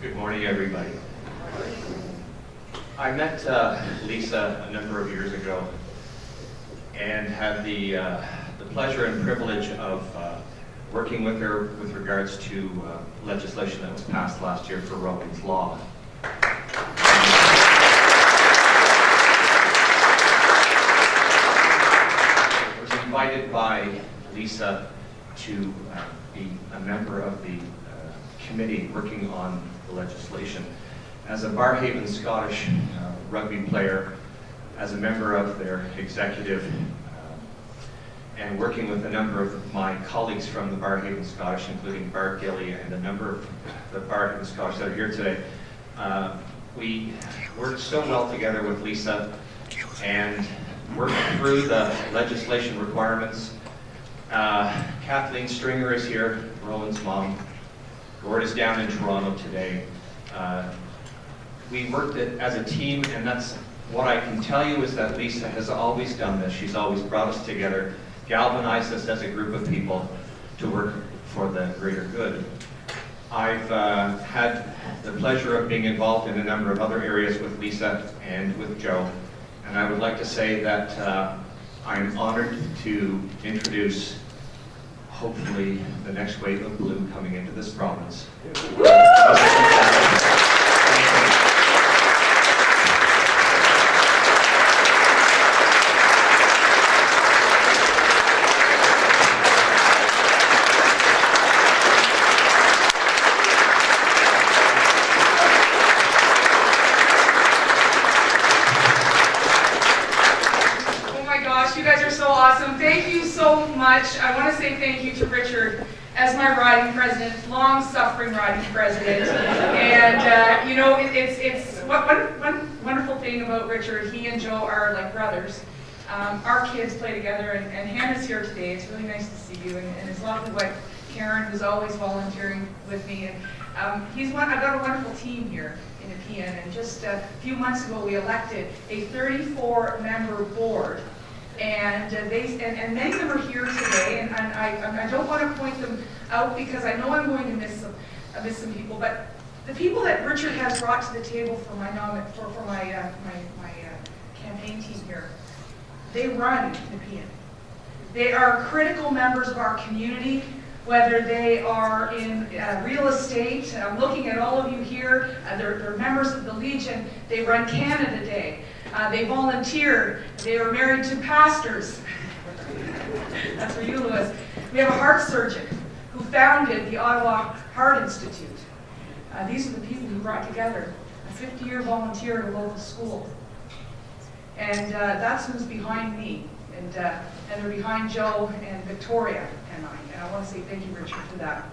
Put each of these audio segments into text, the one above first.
Good morning, everybody. I met Lisa a number of years ago and had the pleasure and privilege of working with her with regards to legislation that was passed last year for Rowan's Law. I was invited by Lisa to be a member of the committee working on the legislation. As a Barrhaven Scottish rugby player, as a member of their executive, and working with a number of my colleagues from the Barrhaven Scottish, including Bart Gilly and a number of the Barrhaven Scottish that are here today, we worked so well together with Lisa and worked through the legislation requirements. Kathleen Stringer is here, Rowan's mom. Gord is down in Toronto today. We worked it as a team, and that's what I can tell you is that Lisa has always done this. She's always brought us together, galvanized us as a group of people to work for the greater good. I've had the pleasure of being involved in a number of other areas with Lisa and with Joe, and I would like to say that I'm honored to introduce hopefully the next wave of blue coming into this province. I want to say thank you to Richard as my riding president, long-suffering riding president. And you know, it's one wonderful thing about Richard. He and Joe are like brothers. Our kids play together, and Hannah's here today. It's really nice to see you, and his lovely wife Karen, who's always volunteering with me. And I've got a wonderful team here in Nepean. And just a few months ago, we elected a 34-member board. And many of them are here today, and I don't want to point them out because I know I'm going to miss some people. But the people that Richard has brought to the table for my campaign team here, they run Nepean. They are critical members of our community, whether they are in real estate. I'm looking at all of you here. They're members of the Legion. They run Canada Day. They volunteer. They are married to pastors. That's for you, Louis. We have a heart surgeon who founded the Ottawa Heart Institute. These are the people who brought together a 50-year volunteer at a local school. And that's who's behind me. And they're behind Joe and Victoria and I. And I want to say thank you, Richard, for that.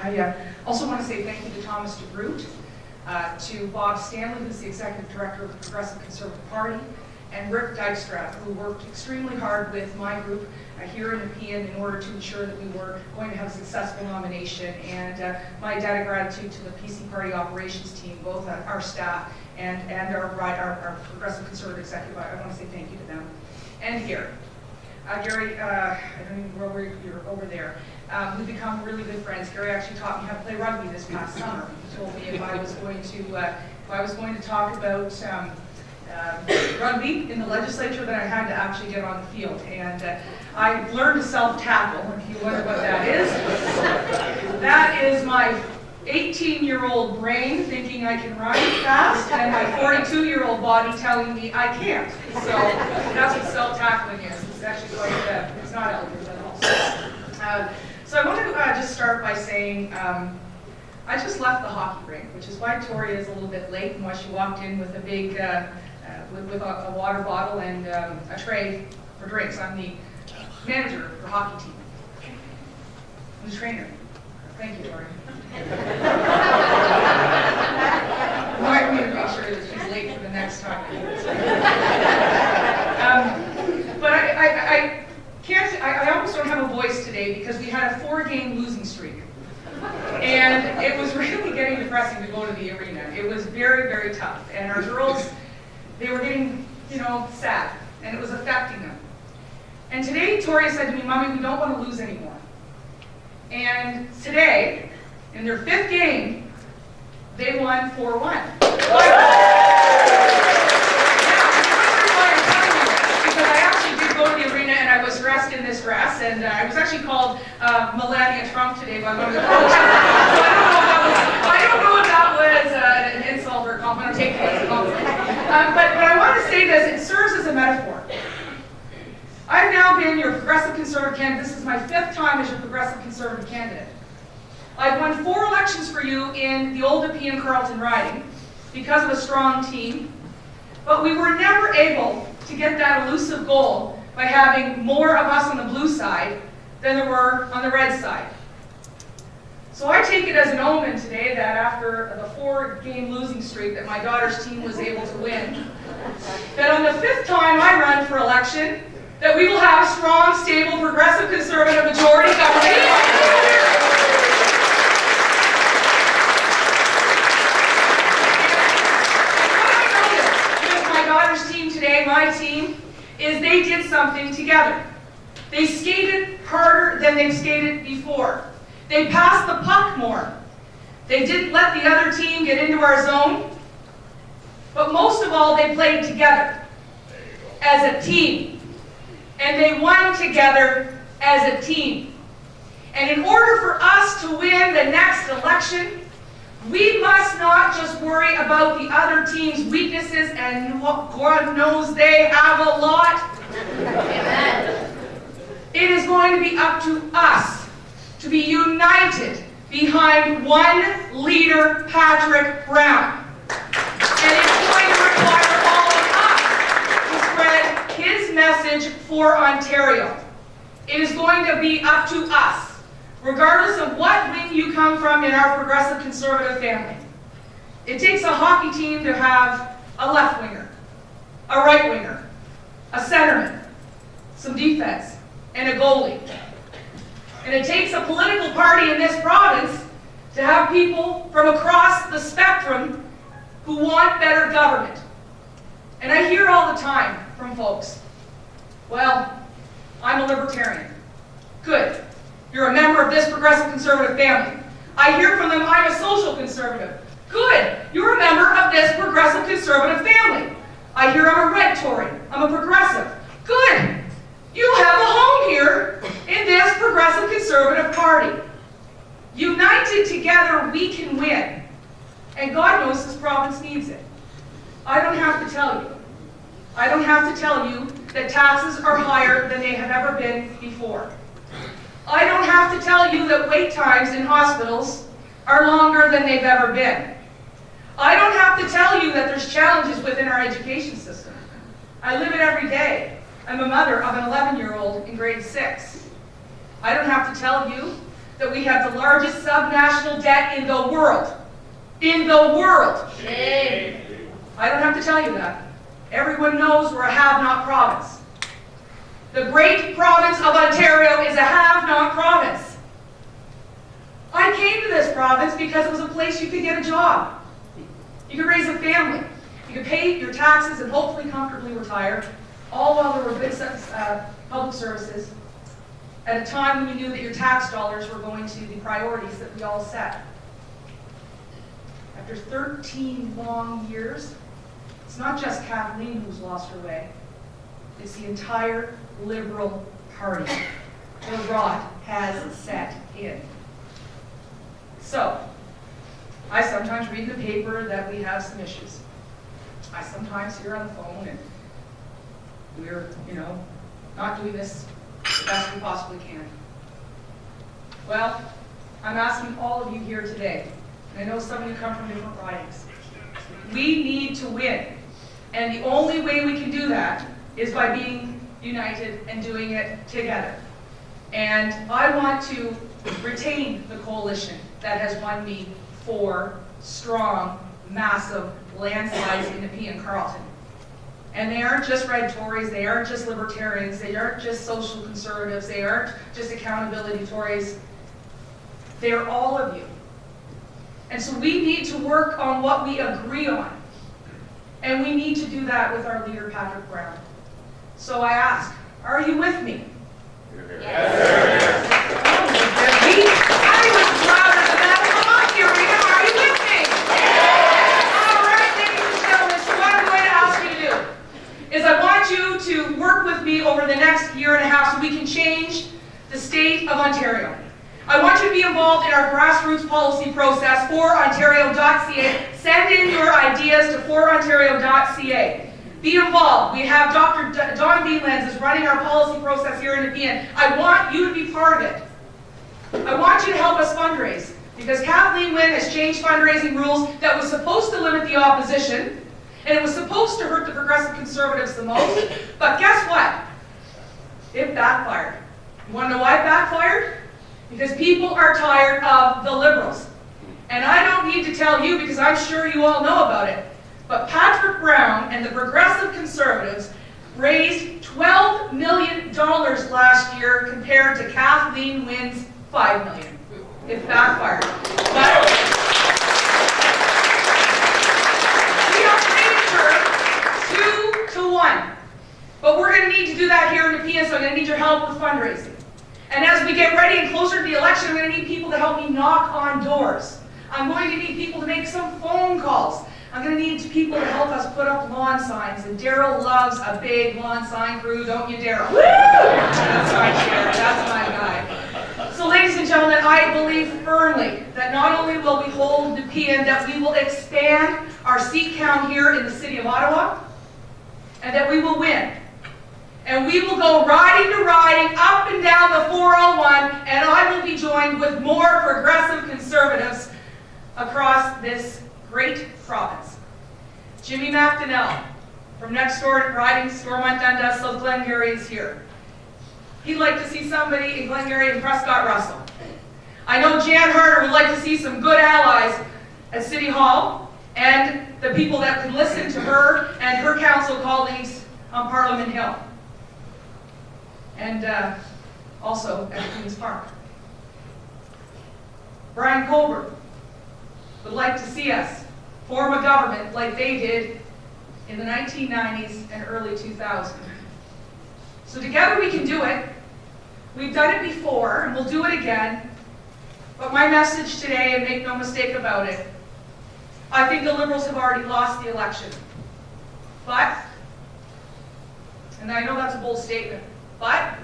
I also want to say thank you to Thomas DeGroot, to Bob Stanley, who's the Executive Director of the Progressive Conservative Party, and Rick Dykstra, who worked extremely hard with my group here in Nepean in order to ensure that we were going to have a successful nomination. And my debt of gratitude to the PC Party operations team, both our staff and our Progressive Conservative Executive. I want to say thank you to them. And to Gary. Gary, I don't even know where you're over there. We've become really good friends. Gary actually taught me how to play rugby this past summer. He told me if I was going to talk about rugby in the legislature, that I had to actually get on the field. And I learned to self-tackle, if you wonder what that is. That is my 18-year-old brain thinking I can run fast, and my 42-year-old body telling me I can't. So that's what self-tackling is. It's actually quite, it's not elegant at all. So I want to just start by saying I just left the hockey rink, which is why Tori is a little bit late and why she walked in with a big, with a water bottle and a tray for drinks. I'm the manager for hockey team. I'm the trainer. Thank you, Tori. Remind me to make sure that she's late for the next time. But I can't. I almost don't have a voice today because we had a 4-game losing streak, and it was really getting depressing to go to the arena. It was very, very tough, and our girls, they were getting, sad, and it was affecting them. And today, Tori said to me, "Mommy, we don't want to lose anymore." And today, in their 5th game, they won 4-1. Because I actually did go to the arena and I was dressed in this dress, and I was actually called Melania Trump today by one of the coaches. So I don't know if that was an insult or a compliment. I'm taking it as a compliment. But I want to say this, it serves as a metaphor. I've now been your Progressive Conservative candidate. This is my 5th time as your Progressive Conservative candidate. I've won 4 elections for you in the old Nepean-Carleton riding because of a strong team, but we were never able to get that elusive goal by having more of us on the blue side than there were on the red side. So I take it as an omen today that after the 4-game losing streak that my daughter's team was able to win, that on the 5th time I run for election, that we will have a strong, stable, progressive, conservative majority government. Team today, my team, is they did something together. They skated harder than they've skated before. They passed the puck more. They didn't let the other team get into our zone. But most of all, they played together as a team. And they won together as a team. And in order for us to win the next election, we must not just worry about the other team's weaknesses, and God knows they have a lot. Amen. It is going to be up to us to be united behind one leader, Patrick Brown. And it's going to require all of us to spread his message for Ontario. It is going to be up to us, regardless of what wing you come from in our Progressive Conservative family. It takes a hockey team to have a left winger, a right winger, a centerman, some defense, and a goalie. And it takes a political party in this province to have people from across the spectrum who want better government. And I hear all the time from folks, well, I'm a libertarian. Good. You're a member of this Progressive Conservative family. I hear from them, I'm a social conservative. Good. You're a member of this Progressive Conservative family. I hear I'm a red Tory. I'm a progressive. Good. You have a home here in this Progressive Conservative Party. United together, we can win. And God knows this province needs it. I don't have to tell you. I don't have to tell you that taxes are higher than they have ever been before. I don't have to tell you that wait times in hospitals are longer than they've ever been. I don't have to tell you that there's challenges within our education system. I live it every day. I'm a mother of an 11-year-old in grade 6. I don't have to tell you that we have the largest subnational debt in the world. In the world. Shame. I don't have to tell you that. Everyone knows we're a have-not province. The great province of Ontario is a have-not province. I came to this province because it was a place you could get a job. You could raise a family. You could pay your taxes and hopefully comfortably retire, all while there were good public services at a time when you knew that your tax dollars were going to the priorities that we all set. After 13 long years, it's not just Kathleen who's lost her way. It's the entire Liberal Party. The rot has set in. So, I sometimes read in the paper that we have some issues. I sometimes hear on the phone and we're, not doing this the best we possibly can. Well, I'm asking all of you here today, and I know some of you come from different ridings. We need to win. And the only way we can do that is by being united and doing it together. And I want to retain the coalition that has won me 4 strong, massive landslides in Nepean-Carleton. And they aren't just red Tories, they aren't just libertarians, they aren't just social conservatives, they aren't just accountability Tories. They're all of you. And so we need to work on what we agree on. And we need to do that with our leader, Patrick Brown. So I ask, are you with me? Yes. I was louder than that. Come on, Arena, are you with me? Yes. involved in our grassroots policy process, forontario.ca. Send in your ideas to forontario.ca. Be involved. We have Dr. Don Beelands is running our policy process here in Nepean. I want you to be part of it. I want you to help us fundraise, because Kathleen Wynne has changed fundraising rules that was supposed to limit the opposition, and it was supposed to hurt the progressive conservatives the most. But guess what? It backfired. You want to know why it backfired? Because people are tired of the Liberals. And I don't need to tell you, because I'm sure you all know about it. But Patrick Brown and the progressive conservatives raised $12 million last year compared to Kathleen Wynne's $5 million. It backfired. But we upgraded her 2-to-1. But we're going to need to do that here in Nepean, so I'm going to need your help with fundraising. And as we get ready and closer to the election, I'm going to need people to help me knock on doors. I'm going to need people to make some phone calls. I'm going to need people to help us put up lawn signs. And Daryl loves a big lawn sign crew, don't you, Daryl? That's my chair. That's my guy. So, ladies and gentlemen, I believe firmly that not only will we hold Nepean, that we will expand our seat count here in the city of Ottawa, and that we will win. And we will go riding to riding up and down the 401, and I will be joined with more progressive conservatives across this great province. Jimmy McDonnell from next door at riding Stormont Dundas, South Glengarry is here. He'd like to see somebody in Glengarry and Prescott Russell. I know Jan Harder would like to see some good allies at City Hall, and the people that could listen to her and her council colleagues on Parliament Hill. And also at Queen's Park. Brian Colbert would like to see us form a government like they did in the 1990s and early 2000s. So together we can do it. We've done it before, and we'll do it again. But my message today, and make no mistake about it, I think the Liberals have already lost the election. But, and I know that's a bold statement, but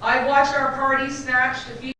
I've watched our party snatch defeat